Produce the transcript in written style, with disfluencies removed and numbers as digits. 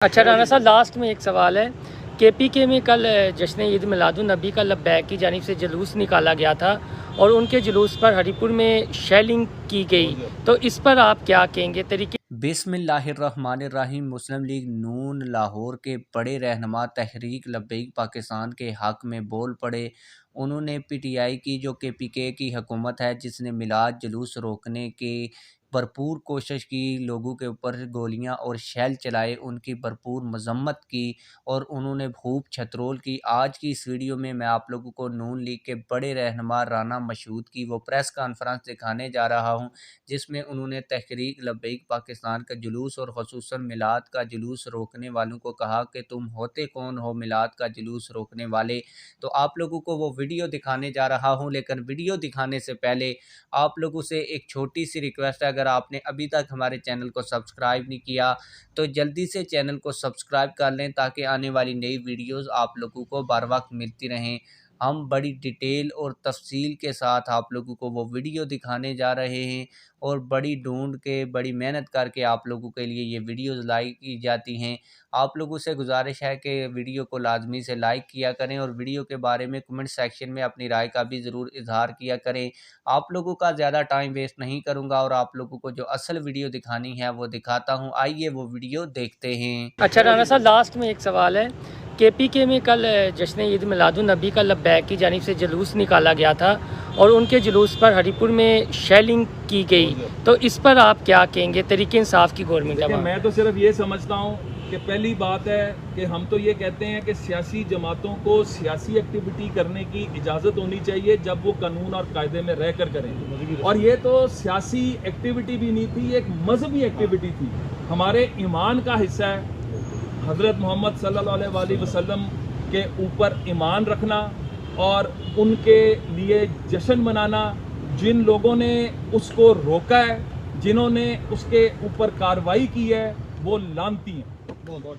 अच्छा राना साहब, लास्ट में एक सवाल है। केपीके में कल जश्न ईद मिलादुन नबी का लब्बैक की जानिब से जुलूस निकाला गया था और उनके जुलूस पर हरिपुर में शेलिंग की गई, तो इस पर आप क्या कहेंगे? तरीके बिस्मिल्लाहिर्रहमानिर्रहीम। मुस्लिम लीग नून लाहौर के बड़े रहनुमा तहरीक लब्बैक पाकिस्तान के हक़ में बोल पड़े। उन्होंने पीटीआई की जो केपीके की हुकूमत है, जिसने मिलाद जुलूस रोकने की भरपूर कोशिश की, लोगों के ऊपर गोलियां और शैल चलाए, उनकी भरपूर मजम्मत की और उन्होंने खूब छतरोल की। आज की इस वीडियो में मैं आप लोगों को नून लीग के बड़े रहनुमा राना मशहूद की वो प्रेस कॉन्फ्रेंस दिखाने जा रहा हूं, जिसमें उन्होंने तहरीक लब्बैक पाकिस्तान का जुलूस और ख़ुसूसन मिलाद का जुलूस रोकने वालों को कहा कि तुम होते कौन हो मिलाद का जुलूस रोकने वाले। तो आप लोगों को वो वीडियो दिखाने जा रहा हूं, लेकिन वीडियो दिखाने से पहले आप लोगों से एक छोटी सी रिक्वेस्ट है। अगर आपने अभी तक हमारे चैनल को सब्सक्राइब नहीं किया तो जल्दी से चैनल को सब्सक्राइब कर लें, ताकि आने वाली नई वीडियोज़ आप लोगों को बर वक्त मिलती रहें। हम बड़ी डिटेल और तफसील के साथ आप लोगों को वो वीडियो दिखाने जा रहे हैं और बड़ी ढूंढ के, बड़ी मेहनत करके आप लोगों के लिए ये वीडियोज़ लाइक की जाती हैं। आप लोगों से गुजारिश है कि वीडियो को लाजमी से लाइक किया करें और वीडियो के बारे में कमेंट सेक्शन में अपनी राय का भी ज़रूर इजहार किया करें। आप लोगों का ज़्यादा टाइम वेस्ट नहीं करूँगा और आप लोगों को जो असल वीडियो दिखानी है वो दिखाता हूँ। आइए वो वीडियो देखते हैं। अच्छा राना साहब, लास्ट में एक सवाल है। केपीके में कल जश्न ईद मिलादुन नबी का लब्बैक की जानिब से जुलूस निकाला गया था और उनके जुलूस पर हरिपुर में शेलिंग की गई, तो इस पर आप क्या कहेंगे? तरीके इंसाफ की गवर्नमेंट है। मैं तो सिर्फ ये समझता हूँ कि पहली बात है कि हम तो ये कहते हैं कि सियासी जमातों को सियासी एक्टिविटी करने की इजाज़त होनी चाहिए जब वो कानून और कायदे में रह कर करें, और ये तो सियासी एक्टिविटी भी नहीं थी, एक मजहबी एक्टिविटी थी, हमारे ईमान का हिस्सा है। हज़रत मोहम्मद सल्लल्लाहु अलैहि वसल्लम के ऊपर ईमान रखना और उनके लिए जश्न मनाना, जिन लोगों ने उसको रोका है, जिन्होंने उसके ऊपर कार्रवाई की है, वो लानती हैं। बहुत